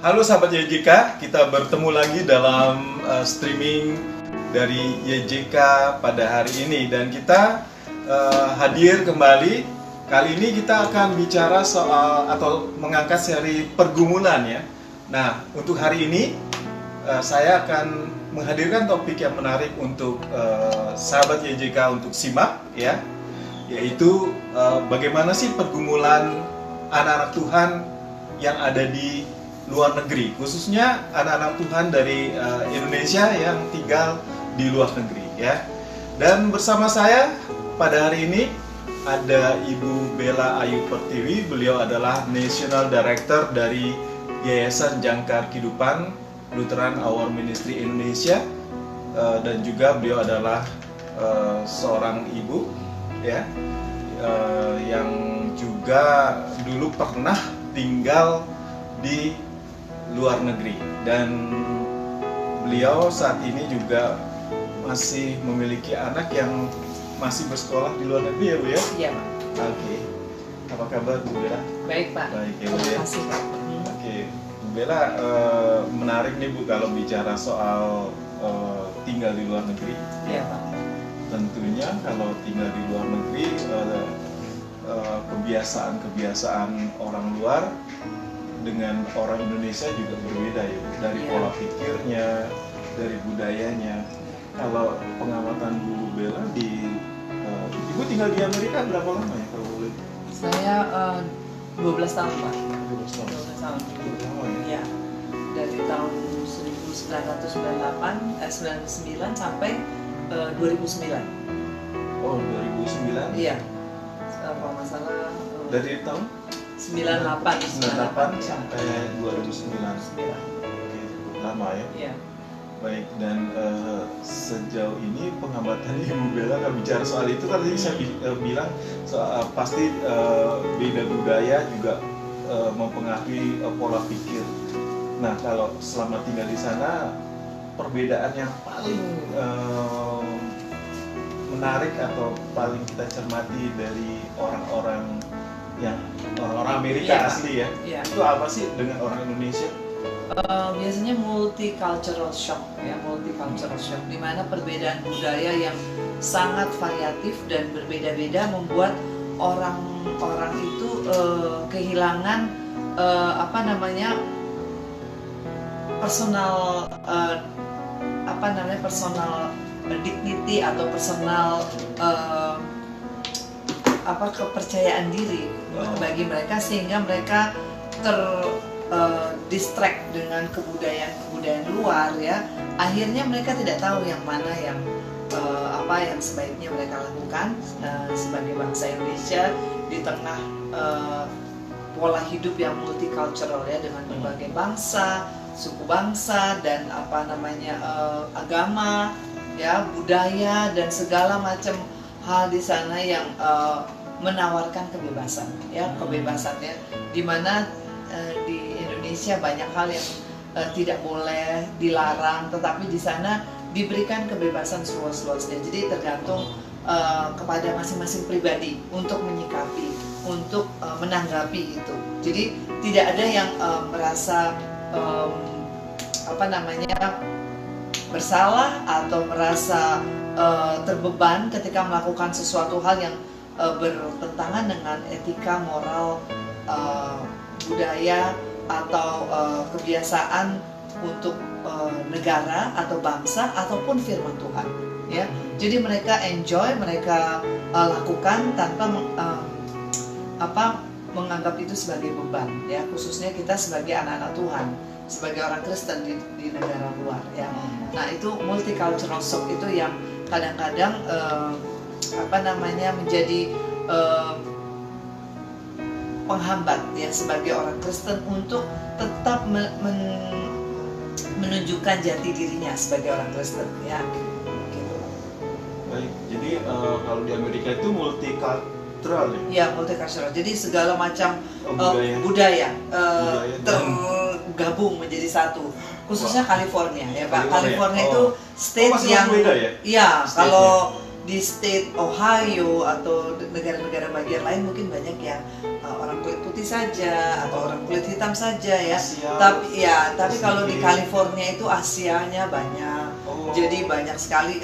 Halo sahabat YJK, kita bertemu lagi dalam streaming dari YJK pada hari ini dan kita hadir kembali. Kali ini kita akan bicara soal atau mengangkat seri pergumulan ya. Nah, untuk hari ini saya akan menghadirkan topik yang menarik untuk sahabat YJK untuk simak ya, yaitu bagaimana sih pergumulan anak-anak Tuhan yang ada di luar negeri, khususnya anak-anak Tuhan dari Indonesia yang tinggal di luar negeri ya. Dan bersama saya pada hari ini ada Ibu Bella Ayu Pertiwi. Beliau adalah National Director dari Yayasan Jangkar Kehidupan Lutheran Our Ministry Indonesia, dan juga beliau adalah seorang ibu ya, yang juga dulu pernah tinggal di luar negeri, dan beliau saat ini juga masih memiliki anak yang masih bersekolah di luar negeri ya Bu ya? Iya Pak. Oke. Apa kabar Bu Bella? Baik Pak. Baik ya Bu ya? Terima kasih Pak. Oke, Bu Bella, menarik nih Bu kalau bicara soal tinggal di luar negeri. Iya Pak. Tentunya kalau tinggal di luar negeri, kebiasaan-kebiasaan orang luar dengan orang Indonesia juga berbeda ya, dari pola pikirnya, dari budayanya. Kalau pengamatan Bu Bella Ibu tinggal di Amerika berapa lama ya kalau boleh? Saya 12 tahun Pak. 12 tahun. 12 tahun. Cukup lama ya? Iya. Dari tahun 99 sampai 2009. Oh, 2009? Iya. Kalau nggak salah Dari tahun 98 sampai 2009. Iya. Oke, cukup lama ya. Iya. Baik, dan sejauh ini pengamatan Ibu Bella kalau bicara soal itu kan tadi saya bilang soal pasti beda budaya juga mempengaruhi pola pikir. Nah, kalau selama tinggal di sana, perbedaan yang paling menarik atau paling kita cermati dari orang-orang Amerika Iya, asli ya, Iya. itu apa sih dengan orang Indonesia? Biasanya multicultural shock ya, multicultural shock, di mana perbedaan budaya yang sangat variatif dan berbeda-beda membuat orang-orang itu kehilangan personal personal dignity atau personal kepercayaan diri bagi mereka, sehingga mereka distract dengan kebudayaan luar ya. Akhirnya mereka tidak tahu yang mana yang yang sebaiknya mereka lakukan sebagai bangsa Indonesia di tengah pola hidup yang multicultural ya, dengan berbagai bangsa, suku bangsa, dan agama ya, budaya dan segala macam hal di sana yang menawarkan kebebasan ya, kebebasannya, di mana di Indonesia banyak hal yang tidak boleh, dilarang, tetapi di sana diberikan kebebasan seluas-luasnya. Jadi tergantung kepada masing-masing pribadi untuk menyikapi, untuk menanggapi itu. Jadi tidak ada yang merasa bersalah atau merasa terbeban ketika melakukan sesuatu hal yang bertentangan dengan etika, moral, budaya atau kebiasaan untuk negara atau bangsa ataupun firman Tuhan ya. Jadi mereka enjoy, mereka lakukan tanpa menganggap itu sebagai beban ya, khususnya kita sebagai anak-anak Tuhan, sebagai orang Kristen di negara luar ya. Nah, itu multicultural shock itu yang kadang-kadang menjadi penghambat ya sebagai orang Kristen untuk tetap menunjukkan jati dirinya sebagai orang Kristen ya. Gitu. Baik, jadi kalau di Amerika itu multicultural ya? Ya, multicultural. Jadi segala macam budaya tergabung menjadi satu. Khususnya California ya Pak. California Itu state masih yang beda ya? Iya, kalau di state Ohio atau negara-negara bagian lain mungkin banyak yang orang kulit putih saja atau orang kulit hitam saja ya. Asia. Tapi kalau di California itu Asianya banyak. Oh. Jadi banyak sekali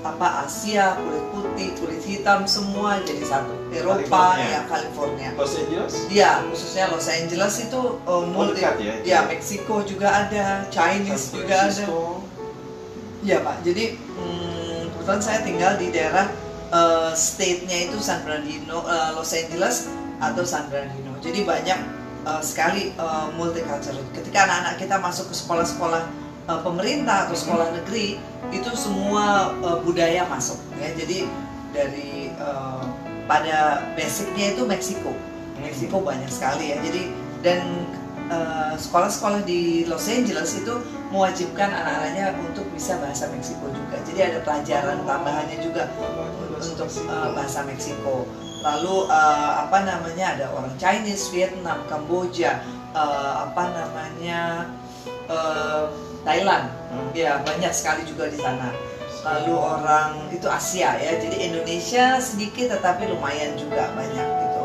Asia, kulit putih, kulit hitam semua jadi satu. Eropa California. ya California. Los Angeles? Ya, khususnya Los Angeles itu multi. dekat ya? Ya, Meksiko juga ada, Chinese San juga ada. Francisco. Ya Pak, jadi kebetulan saya tinggal di daerah state-nya itu San Bernardino, Los Angeles atau San Bernardino. Jadi banyak sekali multicultural. Ketika anak-anak kita masuk ke sekolah-sekolah pemerintah atau sekolah negeri, itu semua budaya masuk. Ya, jadi dari pada basicnya itu Meksiko banyak sekali ya. Jadi dan sekolah-sekolah di Los Angeles itu mewajibkan anak-anaknya untuk bisa bahasa Meksiko juga. Jadi ada pelajaran tambahannya juga untuk bahasa Meksiko. Lalu ada orang Chinese, Vietnam, Kamboja, Thailand. Ya, banyak sekali juga di sana. Lalu orang itu Asia ya. Jadi Indonesia sedikit tetapi lumayan juga banyak gitu.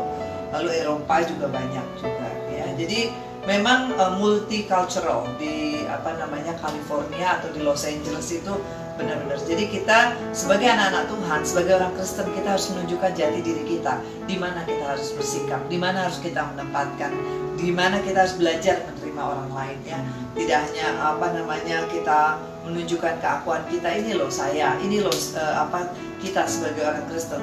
Lalu Eropa juga banyak juga ya. Jadi memang multicultural di California atau di Los Angeles itu benar-benar. Jadi kita sebagai anak-anak Tuhan, sebagai orang Kristen, kita harus menunjukkan jati diri kita, di mana kita harus bersikap, di mana harus kita menempatkan, di mana kita harus belajar menerima orang lain ya. Tidak hanya kita menunjukkan keakuan kita, ini loh saya, ini loh kita sebagai orang Kristen.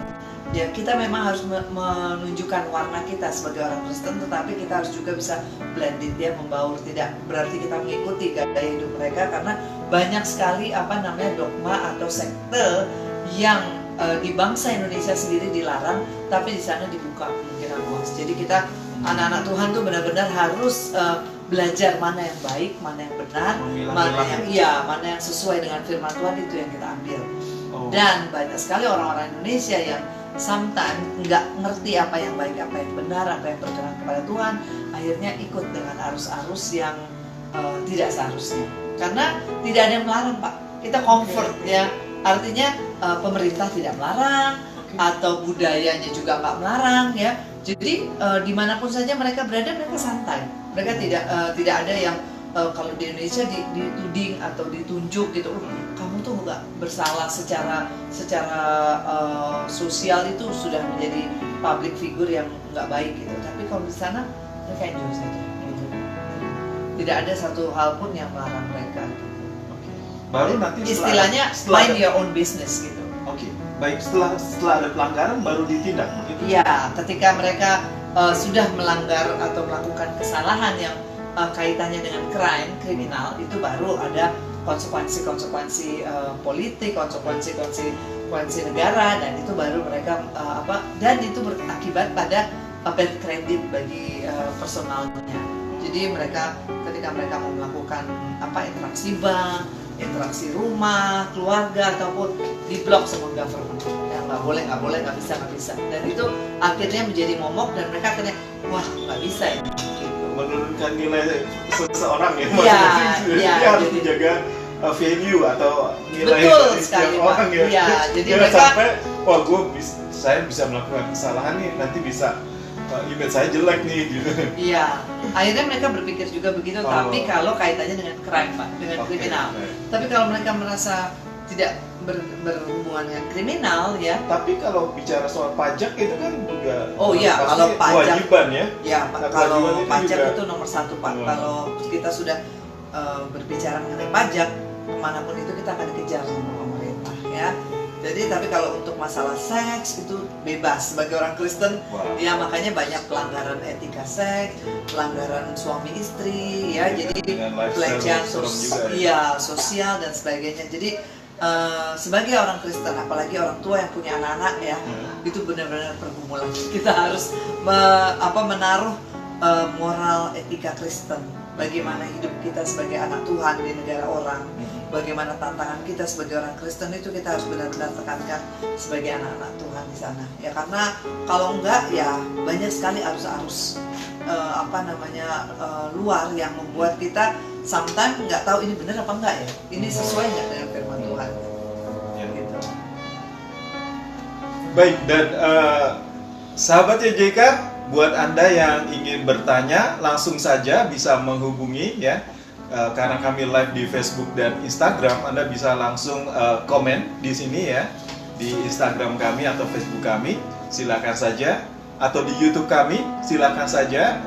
Ya, kita memang harus menunjukkan warna kita sebagai orang Kristen, tetapi kita harus juga bisa blended ya, membaur. Tidak berarti kita mengikuti gaya hidup mereka, karena banyak sekali dogma atau sekte yang di bangsa Indonesia sendiri dilarang, tapi di sana dibuka kemungkinan luas. Jadi kita anak-anak Tuhan tuh benar-benar harus belajar mana yang baik, mana yang benar, mana yang sesuai dengan firman Tuhan, itu yang kita ambil. Dan banyak sekali orang-orang Indonesia yang sometimes nggak ngerti apa yang baik, apa yang benar, apa yang berkenan kepada Tuhan, akhirnya ikut dengan arus-arus yang tidak seharusnya. Karena tidak ada yang melarang Pak, kita comfort ya. Artinya pemerintah tidak melarang, atau budayanya juga nggak melarang ya. Jadi dimanapun saja mereka berada, mereka santai. Mereka tidak ada yang kalau di Indonesia dituding atau ditunjuk gitu, kamu tuh nggak bersalah secara sosial, itu sudah menjadi public figure yang nggak baik gitu. Tapi kalau di sana mereka enjoy saja. Gitu. Tidak ada satu hal pun yang melarang mereka. Gitu. Baru nanti istilahnya mind your own business gitu. Baik, setelah ada pelanggaran baru ditindak begitu? Iya, ketika mereka sudah melanggar atau melakukan kesalahan yang kaitannya dengan kriminal, itu baru ada konsekuensi politik, konsekuensi negara, dan itu baru mereka dan itu berakibat pada bad credit bagi personalnya. Jadi ketika mereka mau melakukan interaksi bank, interaksi rumah, keluarga, ataupun diblok sama government, ya nggak boleh, nggak bisa, dan itu akhirnya menjadi momok, dan mereka akhirnya wah nggak bisa ya. Menurunkan nilai seseorang ya, dia harus menjaga value atau nilai betul dari sekali, setiap orang ya. Ya, jadi jangan mereka sampai saya bisa melakukan kesalahan nih, nanti bisa image saya jelek nih gitu. Iya, akhirnya mereka berpikir juga begitu, tapi kalau kaitannya dengan crime Pak, dengan kriminal. Tapi kalau mereka merasa tidak berhubungan dengan kriminal ya. Tapi kalau bicara soal pajak itu kan juga kalau pajak kewajiban ya. Ya, kalau pajak juga, itu nomor satu Pak. Kalau kita sudah berbicara mengenai pajak, kemanapun itu kita akan dikejar sama pemerintah ya. Jadi tapi kalau untuk masalah seks itu bebas sebagai orang Kristen. Ya makanya banyak pelanggaran etika seks, pelanggaran suami istri ya. Jadi pelecehan sosial dan sebagainya. Jadi sebagai orang Kristen, apalagi orang tua yang punya anak-anak ya, itu benar-benar pergumulan. Kita harus menaruh moral etika Kristen. Bagaimana hidup kita sebagai anak Tuhan di negara orang, bagaimana tantangan kita sebagai orang Kristen, itu kita harus benar-benar tekankan sebagai anak-anak Tuhan di sana. Ya karena kalau enggak ya banyak sekali arus-arus luar yang membuat kita sometimes nggak tahu ini benar apa enggak ya, ini sesuai nggak dengan firman Tuhan. Ya. Gitu. Baik, dan sahabat YJK, buat Anda yang ingin bertanya, langsung saja bisa menghubungi ya. Karena kami live di Facebook dan Instagram, Anda bisa langsung komen di sini ya, di Instagram kami atau Facebook kami, silakan saja. Atau di YouTube kami, silakan saja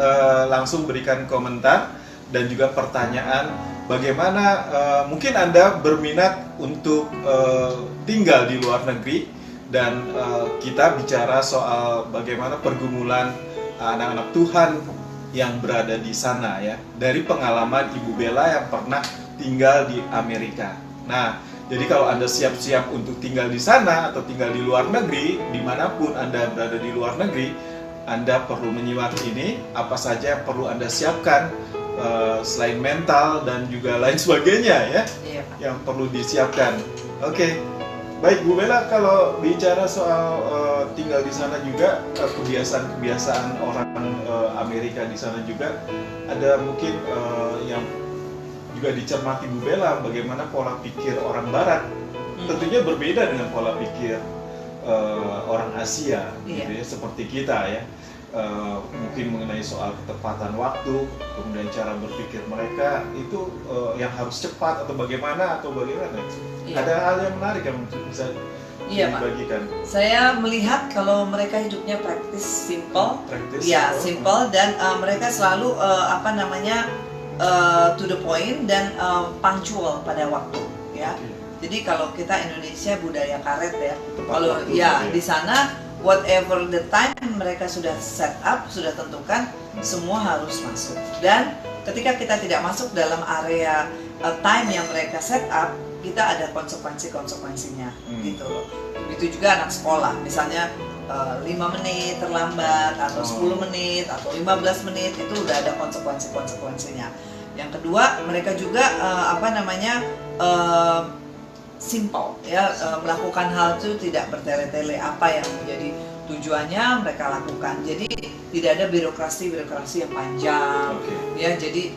langsung berikan komentar dan juga pertanyaan. Bagaimana mungkin Anda berminat untuk tinggal di luar negeri, dan kita bicara soal bagaimana pergumulan anak-anak Tuhan yang berada di sana ya, dari pengalaman Ibu Bella yang pernah tinggal di Amerika. Nah, jadi kalau Anda siap-siap untuk tinggal di sana atau tinggal di luar negeri, dimanapun Anda berada di luar negeri, Anda perlu menyimak ini, apa saja yang perlu Anda siapkan selain mental dan juga lain sebagainya ya, Iya, Pak. yang perlu disiapkan. Oke. Baik Bu Bella, kalau bicara soal tinggal di sana juga, kebiasaan-kebiasaan orang Amerika di sana juga, ada mungkin yang juga dicermati Bu Bella, bagaimana pola pikir orang Barat tentunya berbeda dengan pola pikir orang Asia, Iya. gitu ya, seperti kita ya. Mungkin mengenai soal ketepatan waktu, kemudian cara berpikir mereka itu yang harus cepat atau bagaimana. Iya. Ada hal yang menarik yang bisa Iya, Pak. dibagikan. Saya melihat kalau mereka hidupnya praktis, simple, Praktis. ya simple, dan mereka selalu to the point dan punctual pada waktu, ya. Oke. Jadi kalau kita Indonesia budaya karet ya, Tepat kalau waktu, ya gitu ya. di sana whatever the time mereka sudah set up, sudah tentukan, semua harus masuk. Dan ketika kita tidak masuk dalam area time yang mereka set up, kita ada konsekuensinya, gitu loh. Begitu juga anak sekolah, misalnya 5 menit terlambat atau 10 menit atau 15 menit, itu udah ada konsekuensinya. Yang kedua, mereka juga simple ya, melakukan hal itu tidak bertele-tele, apa yang menjadi tujuannya mereka lakukan. Jadi tidak ada birokrasi yang panjang. Oke. Ya, jadi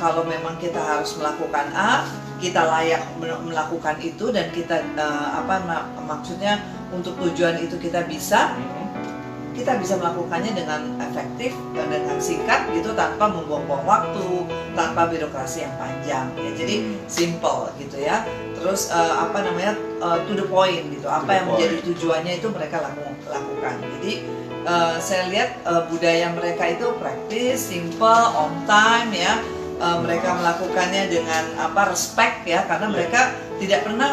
kalau memang kita harus melakukan A, kita layak melakukan itu, dan kita maksudnya untuk tujuan itu kita bisa melakukannya dengan efektif dan dengan singkat gitu, tanpa membuang-buang waktu, tanpa birokrasi yang panjang ya. Jadi simple gitu ya. Terus to the point gitu. Apa yang menjadi tujuannya itu mereka lakukan. Jadi saya lihat budaya mereka itu praktis, simple, on time ya. Mereka melakukannya dengan respect ya, karena mereka tidak pernah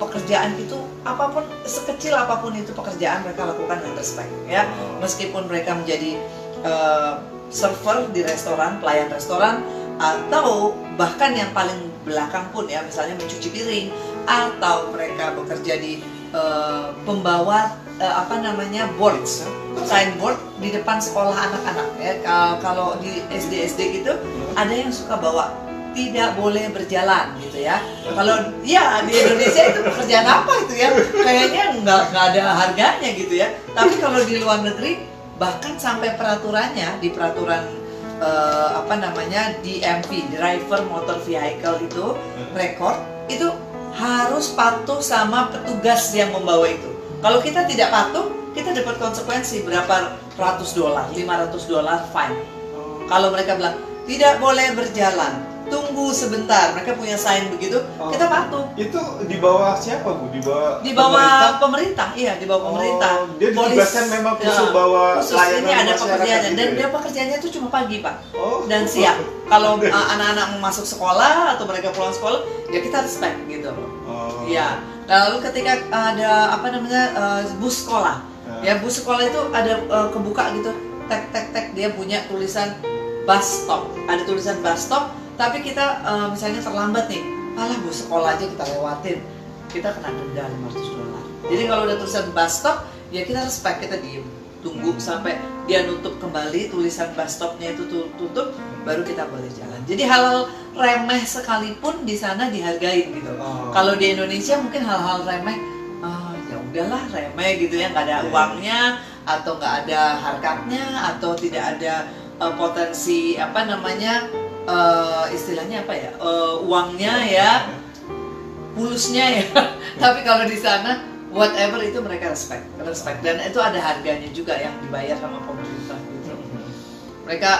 pekerjaan itu apapun, sekecil apapun itu pekerjaan, mereka lakukan dengan respect ya. Meskipun mereka menjadi server di restoran, pelayan restoran, atau bahkan yang paling belakang pun ya, misalnya mencuci piring, atau mereka bekerja di pembawa boards, signboard di depan sekolah anak-anak ya. Kalau di SD gitu ada yang suka bawa tidak boleh berjalan gitu ya. Kalau ya di Indonesia itu pekerjaan apa itu ya, kayaknya nggak ada harganya gitu ya. Tapi kalau di luar negeri, bahkan sampai peraturannya di peraturan DMV, Driver Motor Vehicle itu record itu harus patuh sama petugas yang membawa itu. Kalau kita tidak patuh, kita dapat konsekuensi berapa ratus dolar, $500 fine. Kalau mereka bilang tidak boleh berjalan, tunggu sebentar, mereka punya sign begitu, kita patuh. Itu di bawah siapa Bu? Di bawah pemerintah, iya, di bawah pemerintah. Dia ditugaskan memang khusus bawa khusus layanan ini ada masyarakat pekerjaannya, gitu dan ya? dia pekerjaannya itu cuma pagi Pak, Oh. dan siang. Kalau anak-anak mau masuk sekolah atau mereka pulang sekolah, ya kita respect gitu. Oh. Ya. Lalu ketika ada bus sekolah, ya bus sekolah itu ada kebuka gitu, tek dia punya tulisan bus stop, ada tulisan bus stop. Tapi kita misalnya terlambat nih, alah bus sekolah aja kita lewatin, kita kena denda $500. Jadi kalau udah tulisan bus stop, ya kita respect, kita diem, tunggu sampai dia nutup kembali, tulisan bus stopnya itu tutup, baru kita boleh jalan. Jadi hal-hal remeh sekalipun di sana dihargain gitu. Kalau di Indonesia mungkin hal-hal remeh, ya udahlah remeh gitu ya, nggak ada uangnya, atau nggak ada harkatnya, atau tidak ada potensi istilahnya uangnya ya, pulusnya ya. Tapi kalau di sana, whatever itu mereka respect dan itu ada harganya juga yang dibayar sama pemerintah gitu. Mereka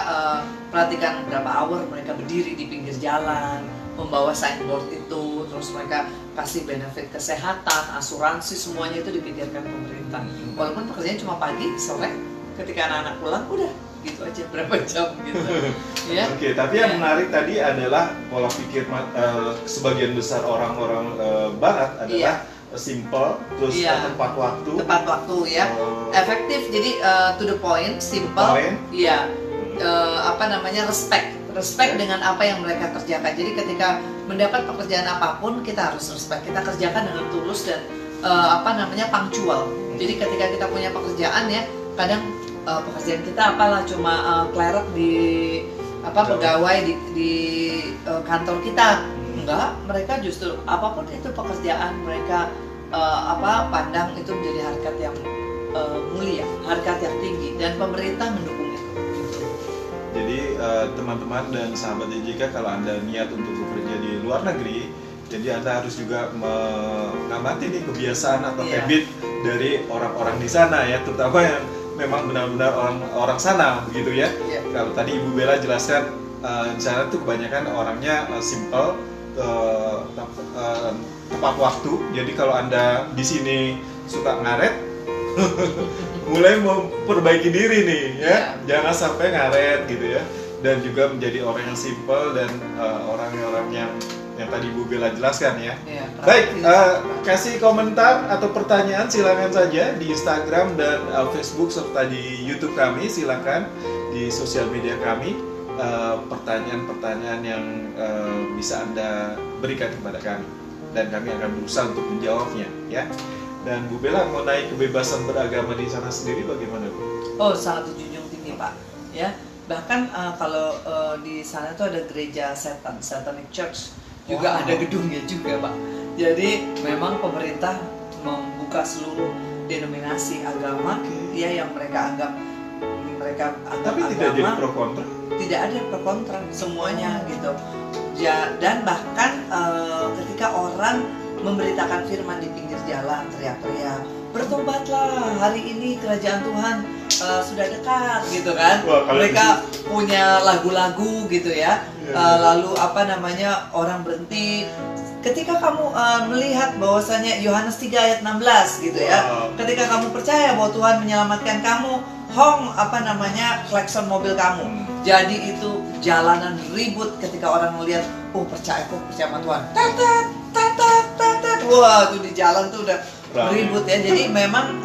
perhatikan berapa hour mereka berdiri di pinggir jalan membawa signboard itu, terus mereka kasih benefit kesehatan, asuransi, semuanya itu dipikirkan pemerintah. Walaupun pekerjaannya cuma pagi, sore, ketika anak-anak pulang udah gitu aja berapa jam gitu. Ya. Oke, tapi yang menarik tadi adalah pola pikir sebagian besar orang-orang Barat adalah simple, terus tepat waktu. Tepat waktu ya, efektif, jadi to the point, simple, iya, respect dengan apa yang mereka kerjakan. Jadi ketika mendapat pekerjaan apapun kita harus respect, kita kerjakan dengan tulus dan punctual. Jadi ketika kita punya pekerjaan ya, kadang pekerjaan kita apalah cuma clerk di pegawai di kantor kita. Enggak, mereka justru apapun itu pekerjaan mereka pandang itu menjadi harkat yang mulia, harkat yang tinggi, dan pemerintah mendukung itu. Jadi teman-teman dan sahabat YJK, kalau Anda niat untuk bekerja di luar negeri, jadi Anda harus juga mengamati nih kebiasaan atau habit dari orang-orang di sana ya, terutama yang memang benar-benar orang sana begitu ya. Kalau tadi Ibu Bella jelaskan di sana tuh kebanyakan orangnya simple, tepat waktu. Jadi kalau Anda di sini suka ngaret, mulai memperbaiki diri nih ya, jangan sampai ngaret gitu ya. Dan juga menjadi orang yang simple dan orang-orang yang tadi Bu Bella jelaskan ya. Baik, kasih komentar atau pertanyaan silakan saja di Instagram dan Facebook serta di YouTube kami, silakan di sosial media kami. Pertanyaan-pertanyaan yang bisa Anda berikan kepada kami dan kami akan berusaha untuk menjawabnya ya. Dan Bu Bella, mengenai kebebasan beragama di sana sendiri bagaimana Bu? Oh, sangat dijunjung tinggi Pak ya. Bahkan kalau di sana tuh ada gereja Satanic Church juga, ada gedungnya juga Pak. Jadi memang pemerintah membuka seluruh denominasi agama ya yang mereka anggap tapi agama, tidak jadi pro kontra. Tidak ada pro kontra, semuanya gitu ya. Dan bahkan ketika orang memberitakan firman di pinggir jalan, teriak-teriak, bertobatlah, hari ini kerajaan Tuhan sudah dekat gitu kan. Mereka punya lagu-lagu gitu ya. Lalu orang berhenti ketika kamu melihat bahwasanya Yohanes 3 ayat 16 gitu ya. Ketika kamu percaya bahwa Tuhan menyelamatkan kamu, hong klakson mobil kamu. Jadi itu jalanan ribut ketika orang melihat, percaya sama Tuhan. Wah, tuh di jalan tuh udah ribut ya. Jadi memang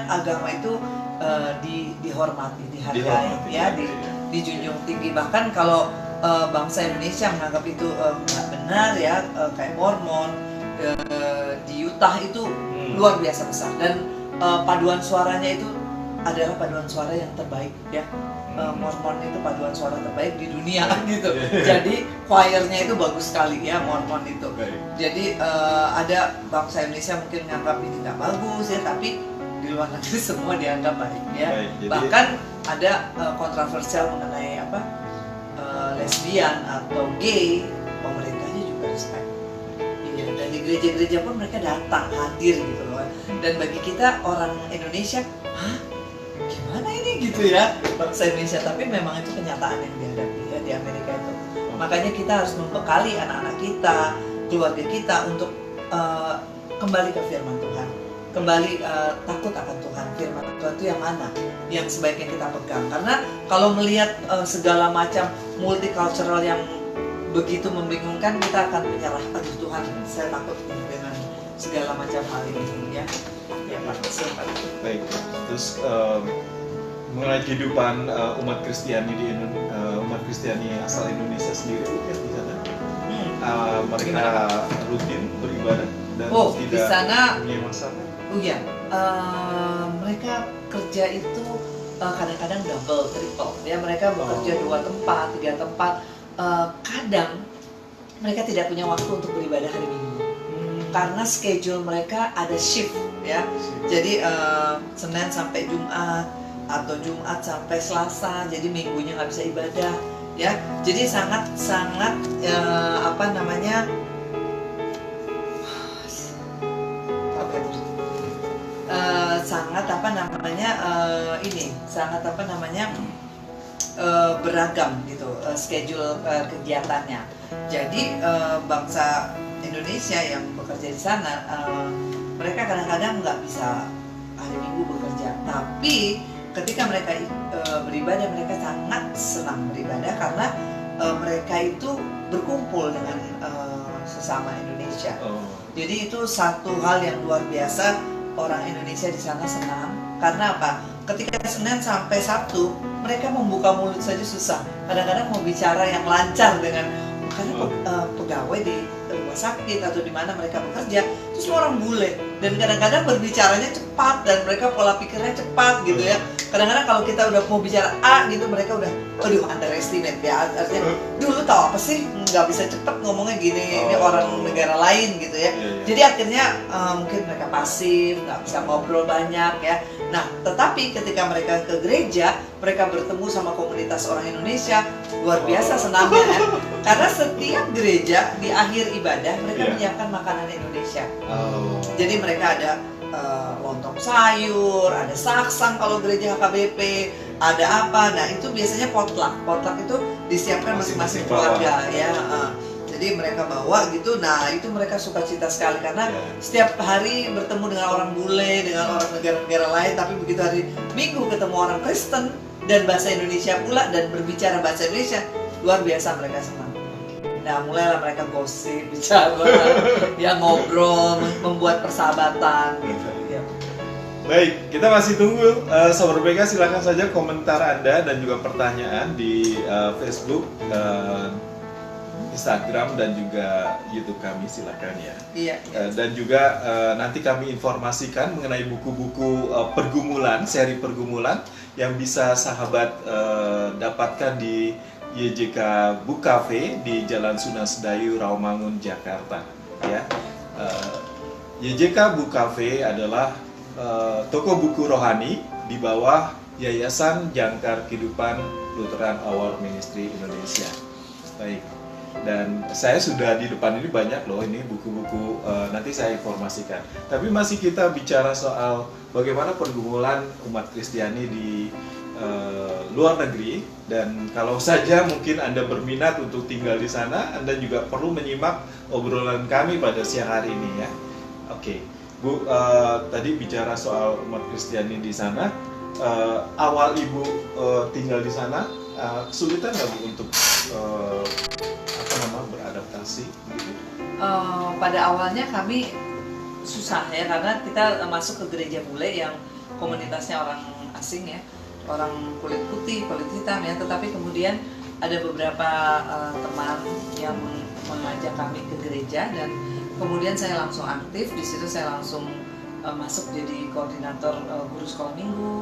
agama itu dihormati, dihargai ya, dijunjung tinggi. Bahkan kalau bangsa Indonesia menganggap itu nggak benar ya, kayak Mormon di Utah itu luar biasa besar, dan paduan suaranya itu adalah paduan suara yang terbaik ya. Mormon itu paduan suara terbaik di dunia gitu. Jadi choirnya itu bagus sekali ya, Mormon itu. Jadi ada bangsa Indonesia mungkin menganggap ini nggak bagus ya, tapi di luar negeri semua dianggap baik ya. Bahkan ada kontroversial mengenai lesbian atau gay, pemerintahnya juga respect. Iya, dan di gereja-gereja pun mereka datang hadir gitu loh. Dan bagi kita orang Indonesia, gimana ini gitu ya, bangsa Indonesia, tapi memang itu kenyataan yang dihadapi ya di Amerika itu. Makanya kita harus membekali anak-anak kita, keluarga kita untuk kembali ke firman Tuhan, kembali takut akan Tuhan. Firman Tuhan itu yang mana yang sebaiknya kita pegang, karena kalau melihat segala macam multicultural yang begitu membingungkan, kita akan menyerah. Aduh Tuhan, saya takut dengan segala macam hal ini ya. Ya Pak, silakan. Baik, terus mengenai kehidupan umat Kristiani umat Kristiani asal Indonesia sendiri ya di sana, mereka rutin beribadah dan tidak di sana, punya masalah. Mereka kerja itu kadang-kadang double, triple ya. Mereka bekerja 2 tempat, 3 tempat. Kadang mereka tidak punya waktu untuk beribadah hari Minggu karena schedule mereka ada shift ya. Jadi Senin sampai Jumat atau Jumat sampai Selasa, jadi minggunya nggak bisa ibadah ya. Jadi sangat sangat apa namanya beragam gitu schedule kegiatannya. Jadi bangsa Indonesia yang bekerja di sana mereka kadang-kadang nggak bisa hari Minggu bekerja, tapi ketika mereka beribadah mereka sangat senang beribadah karena mereka itu berkumpul dengan sesama Indonesia. Jadi itu satu hal yang luar biasa, orang Indonesia di sana senang. Karena apa? Ketika Senin sampai Sabtu mereka membuka mulut saja susah. Kadang-kadang mau bicara yang lancar dengan karena pegawai di rumah sakit atau di mana mereka bekerja itu semua orang bule dan kadang-kadang berbicaranya cepat dan mereka pola pikirnya cepat gitu ya. Kadang-kadang kalau kita udah mau bicara A gitu mereka udah underestimate ya, artinya dulu tahu apa sih, nggak bisa cepet ngomongnya gini, ini orang negara lain gitu ya. Jadi akhirnya mungkin mereka pasif, nggak bisa ngobrol banyak ya. Nah tetapi ketika mereka ke gereja mereka bertemu sama komunitas orang Indonesia, luar biasa senangnya ya. Karena setiap gereja di akhir ibadah mereka menyiapkan makanan Indonesia. Jadi mereka ada lontong sayur, ada saksang kalau gereja HKBP, ada apa. Nah itu biasanya potluck. Potluck itu disiapkan masing-masing keluarga ya. Jadi mereka bawa gitu. Nah itu mereka sukacita sekali karena setiap hari bertemu dengan orang bule, dengan orang negara-negara lain. Tapi begitu hari Minggu ketemu orang Kristen dan bahasa Indonesia pula dan berbicara bahasa Indonesia, luar biasa mereka senang. Nah mulailah mereka gosip, bicara, ya ngobrol, membuat persahabatan gitu. Ya. Baik, kita masih tunggu Sobat BK, silakan saja komentar Anda dan juga pertanyaan di Facebook, Instagram dan juga YouTube kami, silakan ya. Iya. Dan juga nanti kami informasikan mengenai buku-buku pergumulan, seri pergumulan yang bisa sahabat dapatkan di YJK Book Cafe di Jalan Sunan Sedayu, Rawamangun, Jakarta. Ya, YJK Book Cafe adalah toko buku rohani di bawah Yayasan Jangkar Kehidupan Lutheran Our Ministry Indonesia. Baik, dan saya sudah di depan ini banyak loh ini buku-buku, nanti saya informasikan. Tapi masih kita bicara soal bagaimana pergumulan umat Kristiani di luar negeri, dan kalau saja mungkin Anda berminat untuk tinggal di sana, Anda juga perlu menyimak obrolan kami pada siang hari ini ya. Oke, Bu, tadi bicara soal umat Kristiani di sana, awal Ibu tinggal di sana, kesulitan nggak Bu untuk beradaptasi? Gitu? Pada awalnya kami susah ya karena kita masuk ke gereja bule yang komunitasnya orang asing ya, orang kulit putih, kulit hitam ya, tetapi kemudian ada beberapa teman yang mengajak kami ke gereja dan kemudian saya langsung aktif di situ. Saya langsung masuk jadi koordinator guru sekolah minggu.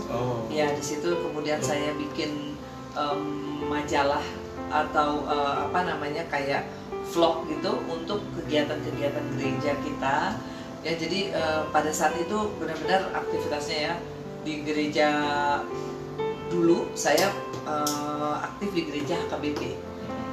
Ya di situ kemudian saya bikin majalah atau kayak vlog gitu untuk kegiatan-kegiatan gereja kita ya. Jadi pada saat itu benar-benar aktivitasnya ya di gereja. Dulu saya aktif di gereja HKBP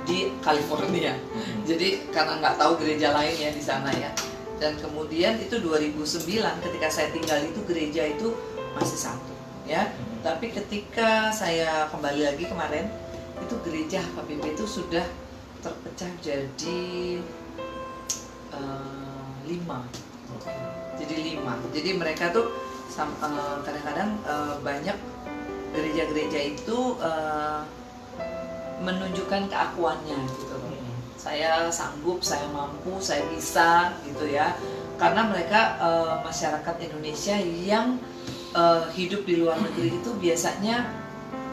di California. Jadi karena nggak tahu gereja lain ya di sana ya. Dan kemudian itu 2009 ketika saya tinggal itu gereja itu masih satu ya. Tapi ketika saya kembali lagi kemarin itu gereja HKBP itu sudah terpecah jadi 5. Jadi 5. Jadi mereka tuh kadang-kadang banyak gereja-gereja itu menunjukkan keakuannya gitu loh. Saya sanggup, saya mampu, saya bisa gitu ya. Karena mereka masyarakat Indonesia yang hidup di luar negeri itu biasanya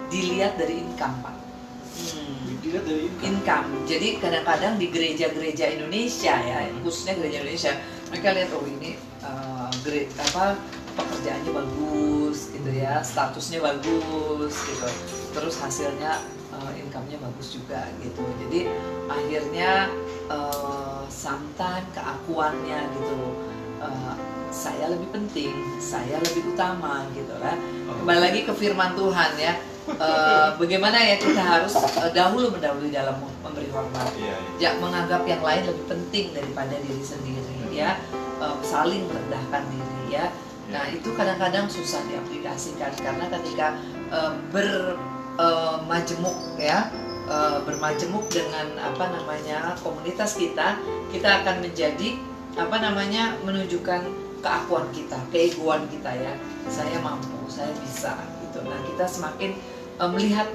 dilihat dari income, Pak. Dilihat dari income. Jadi kadang-kadang di gereja-gereja Indonesia ya, khususnya gereja Indonesia, mereka lihat oh ini pekerjaannya bagus gitu ya, statusnya bagus gitu, terus hasilnya income-nya bagus juga gitu. Jadi akhirnya sometimes keakuannya gitu saya lebih penting, saya lebih utama gitu kan. Kembali lagi ke firman Tuhan ya. Bagaimana ya kita harus dahulu mendahului dalam memberi hormat, menganggap yang lain lebih penting daripada diri sendiri ya, saling merendahkan diri ya. Nah itu kadang-kadang susah diaplikasikan karena ketika bermajemuk ya, bermajemuk dengan apa namanya komunitas kita akan menjadi apa namanya menunjukkan keakuan kita, keegoan kita ya. Saya mampu, saya bisa gitu. Nah kita semakin melihat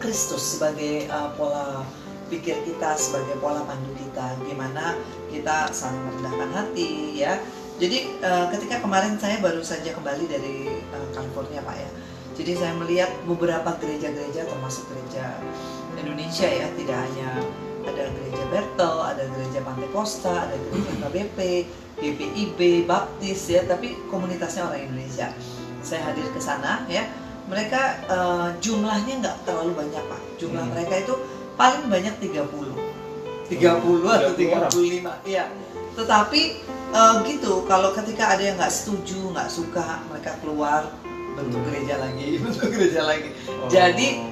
Kristus sebagai pola pikir kita, sebagai pola pandu kita, gimana kita saling merendahkan hati ya. Jadi ketika kemarin saya baru saja kembali dari California Pak ya, jadi saya melihat beberapa gereja-gereja termasuk gereja Indonesia ya, tidak hanya ada gereja Bethel, ada gereja Pantai Costa, ada gereja KBP, GPIB, Baptis ya, tapi komunitasnya orang Indonesia. Saya hadir ke sana ya, mereka jumlahnya nggak terlalu banyak Pak, jumlah mereka itu paling banyak 30 atau 35 ya. Tetapi gitu, kalau ketika ada yang nggak setuju, nggak suka, mereka keluar bentuk gereja lagi, bentuk gereja lagi. Jadi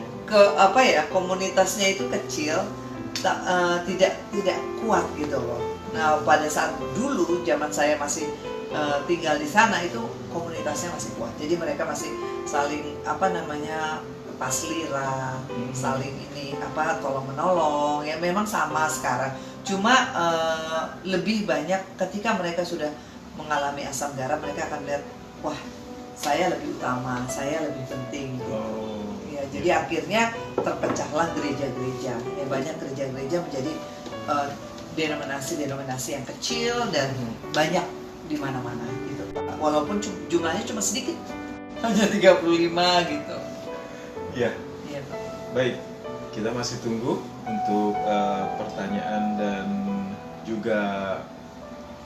apa ya, komunitasnya itu kecil, tidak kuat gitu loh. Nah pada saat dulu zaman saya masih tinggal di sana itu komunitasnya masih kuat. Jadi mereka masih saling apa namanya paslira, saling ini apa tolong menolong ya, memang sama sekarang. Cuma lebih banyak ketika mereka sudah mengalami asam garam, mereka akan lihat wah saya lebih utama, saya lebih penting gitu. Ya, jadi akhirnya terpecahlah gereja-gereja. Ya, banyak gereja-gereja menjadi denominasi yang kecil dan banyak di mana-mana gitu. Walaupun jumlahnya cuma sedikit, hanya 35 gitu. Iya. Iya, Pak. Baik, kita masih tunggu untuk pertanyaan dan juga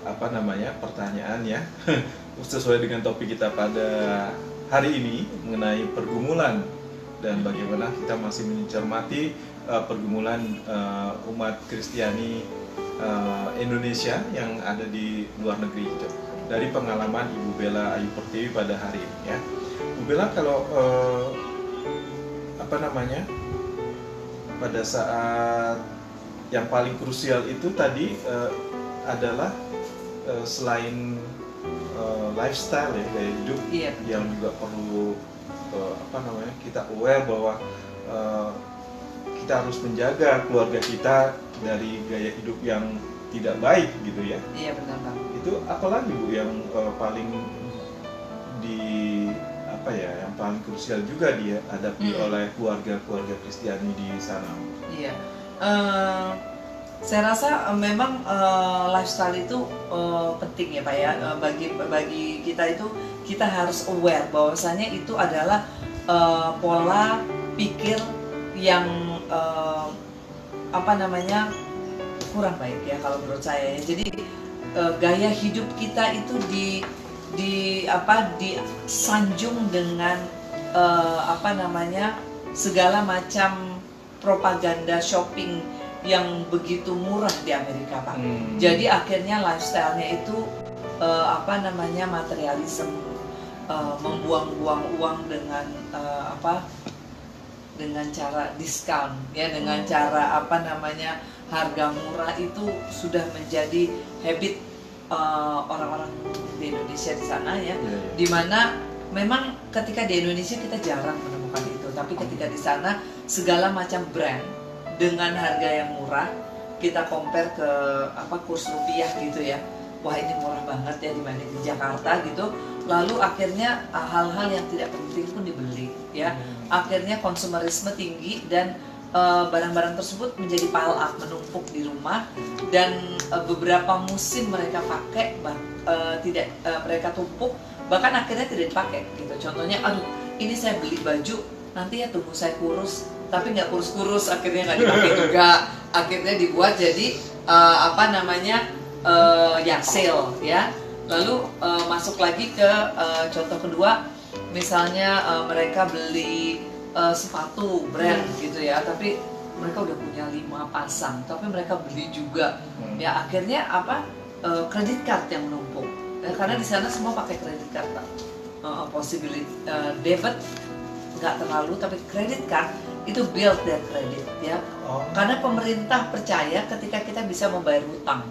apa namanya pertanyaan ya sesuai dengan topik kita pada hari ini mengenai pergumulan dan bagaimana kita masih mencermati pergumulan umat Kristiani Indonesia yang ada di luar negeri dari pengalaman Ibu Bella Ayu Pertiwi pada hari ini ya. Bu Bella, kalau apa namanya pada saat yang paling krusial itu tadi adalah selain lifestyle ya, gaya hidup yang juga perlu apa namanya kita aware bahwa kita harus menjaga keluarga kita dari gaya hidup yang tidak baik gitu ya. Iya benar Bang. Itu apalagi Bu yang paling di apa ya, yang paling krusial juga dihadapi oleh keluarga Kristiani di sana? Iya. Saya rasa memang lifestyle itu penting ya Pak ya, bagi kita itu kita harus aware bahwasanya itu adalah pola pikir yang apa namanya kurang baik ya kalau menurut saya. Jadi gaya hidup kita itu disanjung dengan apa namanya segala macam propaganda shopping yang begitu murah di Amerika Pak. Jadi akhirnya lifestyle-nya itu apa namanya materialisme, membuang-buang uang dengan dengan cara diskon ya, dengan cara apa namanya harga murah, itu sudah menjadi habit orang-orang di Indonesia di sana ya. Dimana memang ketika di Indonesia kita jarang menemukan itu, tapi ketika di sana segala macam brand dengan harga yang murah, kita compare ke kurs rupiah gitu ya, wah ini murah banget ya dibanding di Jakarta gitu. Lalu akhirnya hal-hal yang tidak penting pun dibeli ya. Akhirnya konsumerisme tinggi dan barang-barang tersebut menjadi pile up, menumpuk di rumah, dan beberapa musim mereka pakai tidak mereka tumpuk, bahkan akhirnya tidak dipakai gitu. Contohnya, aduh ini saya beli baju nanti ya tunggu saya kurus, tapi nggak kurus-kurus, akhirnya nggak dipakai juga, akhirnya dibuat jadi apa namanya ya sale ya. Lalu masuk lagi ke contoh kedua, misalnya mereka beli sepatu brand gitu ya, tapi mereka udah punya 5 pasang, tapi mereka beli juga ya, akhirnya kredit card yang menumpuk karena di sana semua pakai kredit card Pak. Possibility debit nggak terlalu, tapi kredit card itu build their credit ya. Karena pemerintah percaya ketika kita bisa membayar hutang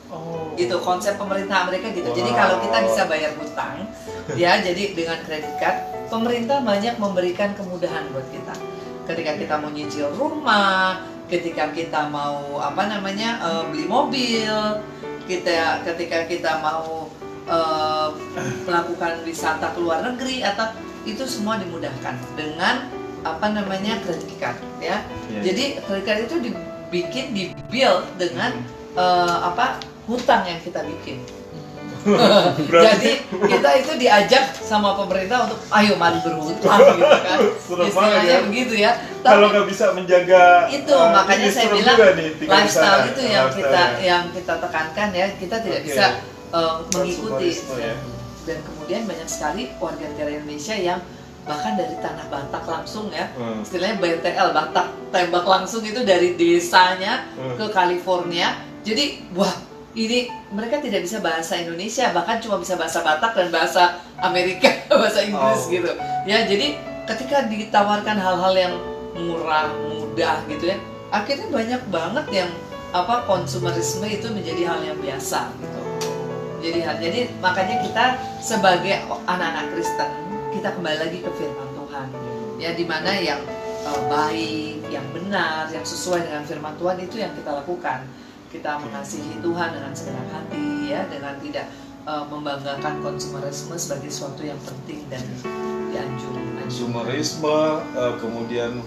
Oh. Gitu konsep pemerintah Amerika gitu. Jadi Wow. kalau kita bisa bayar hutang, ya jadi dengan kredit card, pemerintah banyak memberikan kemudahan buat kita. Ketika kita mau nyicil rumah, ketika kita mau beli mobil, ketika kita mau melakukan wisata ke luar negeri, atau itu semua dimudahkan dengan kredit card, ya. Iya, Jadi kredit card itu dibuild dengan hutang yang kita bikin. Jadi kita itu diajak sama pemerintah untuk ayo mari berhutang gitu kan. Serem banget Istilahnya ya. begitu ya. Kalau Tapi nggak bisa menjaga itu makanya ini saya serem bilang juga nih, tinggal di lifestyle sana, itu yang lifestyle-nya. yang kita tekankan ya. Kita tidak Oke. bisa mengikuti. Konsumerisme ya. Dan kemudian banyak sekali warga negara Indonesia yang bahkan dari tanah Batak langsung ya. Istilahnya BTL, Batak tembak langsung itu dari desanya ke California. Jadi wah, ini mereka tidak bisa bahasa Indonesia, bahkan cuma bisa bahasa Batak dan bahasa Amerika, bahasa Inggris Oh. gitu. Ya, jadi ketika ditawarkan hal-hal yang murah, mudah gitu ya, akhirnya banyak banget yang konsumerisme itu menjadi hal yang biasa gitu. Jadi makanya kita sebagai anak-anak Kristen, kita kembali lagi ke firman Tuhan. Ya, di mana yang baik, yang benar, yang sesuai dengan firman Tuhan itu yang kita lakukan. Kita mengasihi Tuhan dengan segenap hati, ya, dengan tidak membanggakan konsumerisme sebagai sesuatu yang penting dan dianjurkan. Konsumerisme, kemudian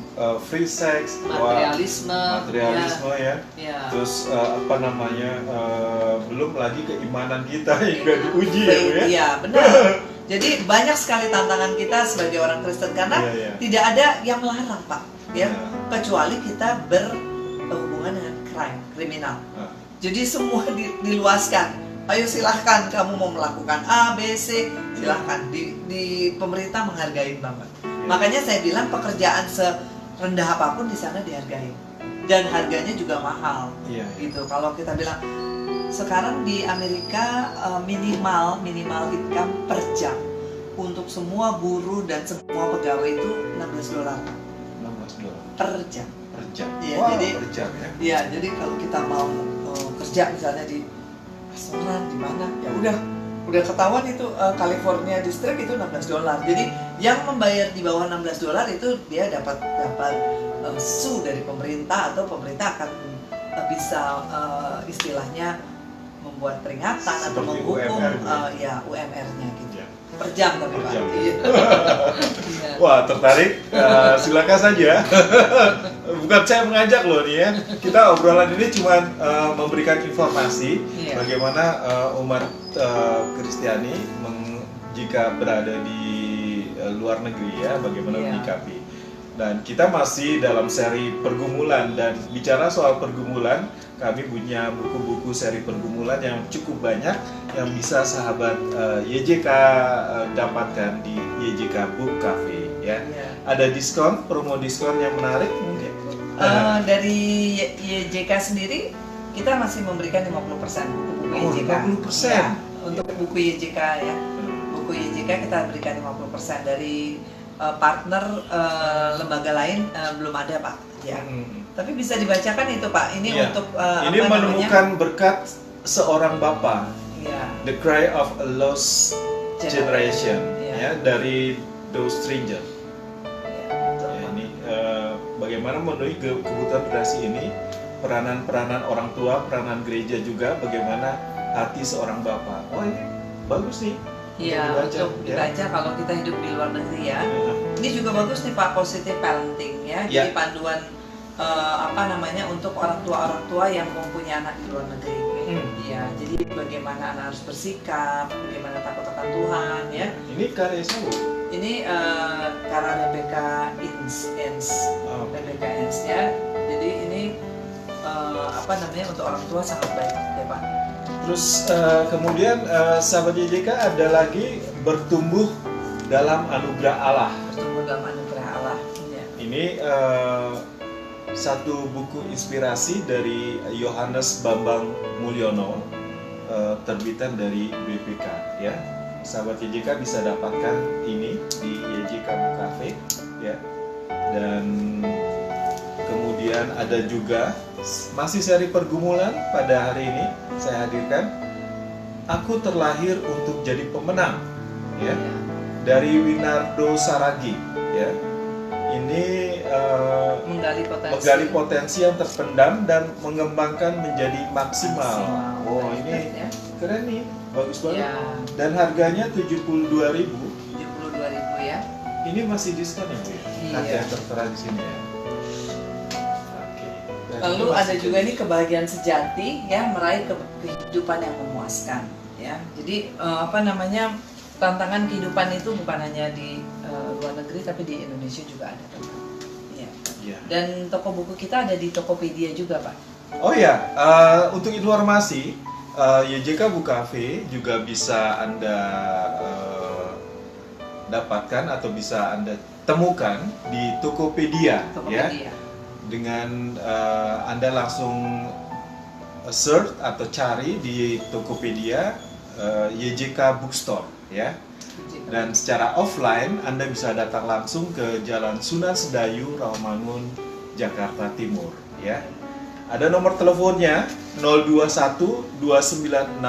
free sex, materialisme ya. Ya. Terus belum lagi keimanan kita hingga diuji ya, Bu ya. Iya, benar. Jadi banyak sekali tantangan kita sebagai orang Kristen karena Iya. tidak ada yang melarang, Pak, ya, Iya. kecuali kita berhubungan dengan kriminal. Ah. Jadi semua diluaskan. Ayo silahkan kamu mau melakukan A, B, C, silahkan. Di pemerintah menghargai banget. Iya. Makanya saya bilang pekerjaan serendah apapun di sana dihargai dan harganya juga mahal. Iya. Gitu. Kalau kita bilang sekarang di Amerika minimal income per jam untuk semua buruh dan semua pegawai itu $16 $16 per jam. per jam. Iya, Wow, jadi- per jam ya. Iya, jadi kalau kita mau kerja misalnya di restoran di mana, ya udah ketahuan itu California District itu $16. Jadi yang membayar di bawah $16 itu dia dapat sue dari pemerintah, atau pemerintah akan bisa istilahnya membuat peringatan atau Seperti menghukum UMR-nya. UMR-nya gitu. Ya. Per jam tapi Per Pak. jam. Iya. Iya. Wah, tertarik? Silakan saja. Bukan saya mengajak loh nih ya. Kita obrolan ini cuma memberikan informasi Iya. bagaimana umat Kristiani jika berada di luar negeri ya, bagaimana Iya. menyikapi. Dan kita masih dalam seri pergumulan, dan bicara soal pergumulan, kami punya buku-buku seri pergumulan yang cukup banyak yang bisa sahabat YJK dapatkan di YJK Book Cafe ya. Iya. Ada promo diskon yang menarik mungkin. Dari YJK sendiri kita masih memberikan 50% buku-buku Oh, YJK. 50%. Ya, untuk buku YJK ya. Buku YJK kita berikan 50%. Dari partner lembaga lain belum ada, Pak. Ya. Tapi bisa dibacakan itu, Pak. Ini Iya. untuk Ini menemukan berkat seorang bapa, Ya, The Cry of a Lost Generation Ya. ya, dari Those Stranger. Ya, betul, Ya, Pak. ini bagaimana memenuhi kebutuhan generasi ini, peranan orang tua, peranan gereja juga, bagaimana hati seorang bapa. Oh, ini bagus nih. Iya, Dibaca, untuk ya. dibaca kalau kita hidup di luar negeri ya. Ini juga bagus nih Pak, positive parenting ya. Ya. Jadi panduan untuk orang tua yang mempunyai anak di luar negeri. Iya, jadi bagaimana anak harus bersikap, bagaimana takut akan Tuhan ya. Ini karya siapa? Ini karena Rebecca Inns Oh, Rebecca Inns ya. Jadi ini untuk orang tua sangat baik ya Pak. Terus kemudian sahabat YJK ada lagi bertumbuh dalam anugerah Allah. Bertumbuh dalam anugerah Allah. Ya. Ini satu buku inspirasi dari Yohanes Bambang Mulyono, terbitan dari BPK ya. Sahabat YJK bisa dapatkan ini di YJK Book Cafe ya. Dan kemudian dan ada juga masih seri pergumulan pada hari ini saya hadirkan. Aku terlahir untuk jadi pemenang, ya, dari Winardo Saragi, ya. Ini menggali potensi yang terpendam dan mengembangkan menjadi maksimal. Oh, ini ya. keren nih, bagus banget. Ya. Dan harganya 72.000. 72.000 ya. Ini masih diskon ya, Bu? Iya. Harga yang tertera di sini ya. Oke. Dan Lalu ini ada masih juga nih kebahagiaan sejati ya, meraih kehidupan yang memuaskan ya. Jadi tantangan kehidupan itu bukan hanya di luar negeri tapi di Indonesia juga ada. Ya. Iya. Dan toko buku kita ada di Tokopedia juga, Pak. Oh ya, untuk informasi, YJK Book Cafe juga bisa Anda dapatkan atau bisa Anda temukan di Tokopedia, ya. Dengan Anda langsung search atau cari di Tokopedia YJK Bookstore, ya. Dan secara offline Anda bisa datang langsung ke Jalan Sunan Sedayu, Rawamangun, Jakarta Timur, ya. Ada nomor teleponnya 021 296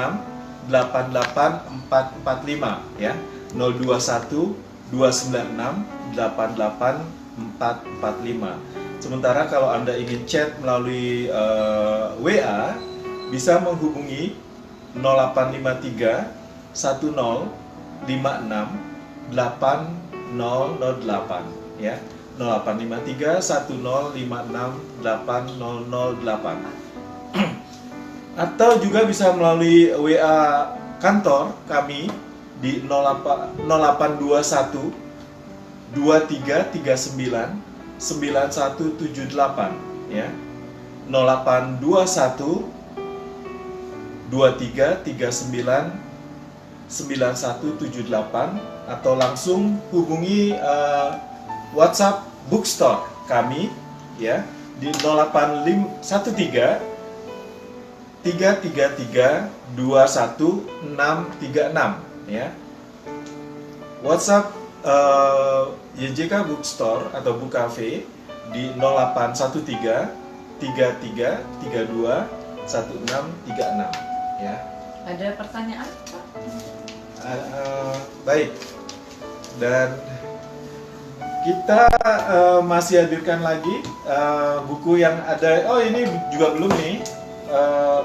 88445, ya. 021 296 88445. Sementara kalau Anda ingin chat melalui WA bisa menghubungi 0853 10 56 8008, ya. 0853 10 56 8008. Atau juga bisa melalui WA kantor kami di 0821 2339 9178, ya. 0821 2339 9178 atau langsung hubungi WhatsApp Bookstore kami, ya, di 0813 333 21636, ya. WhatsApp YJK Bookstore atau Book Cafe di 0813 33 32 1636, ya. Ada pertanyaan, Pak? Baik. Dan kita masih hadirkan lagi buku yang ada. Oh, ini juga belum nih.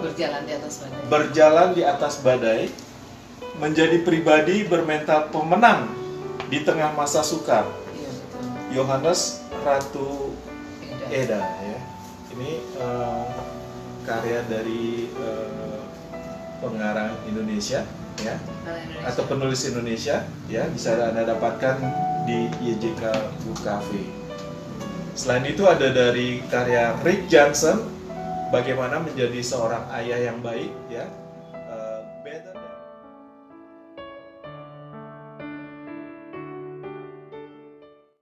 Berjalan di atas badai. Berjalan di atas badai, menjadi pribadi bermental pemenang di tengah masa sukar. Iya, betul. Yohanes Ratu Eda. Eda, ya. Ini karya dari pengarang Indonesia, ya, atau penulis Indonesia, ya, bisa Anda dapatkan di YJK Book Cafe. Selain itu ada dari karya Rick Johnson, bagaimana menjadi seorang ayah yang baik, ya. Better than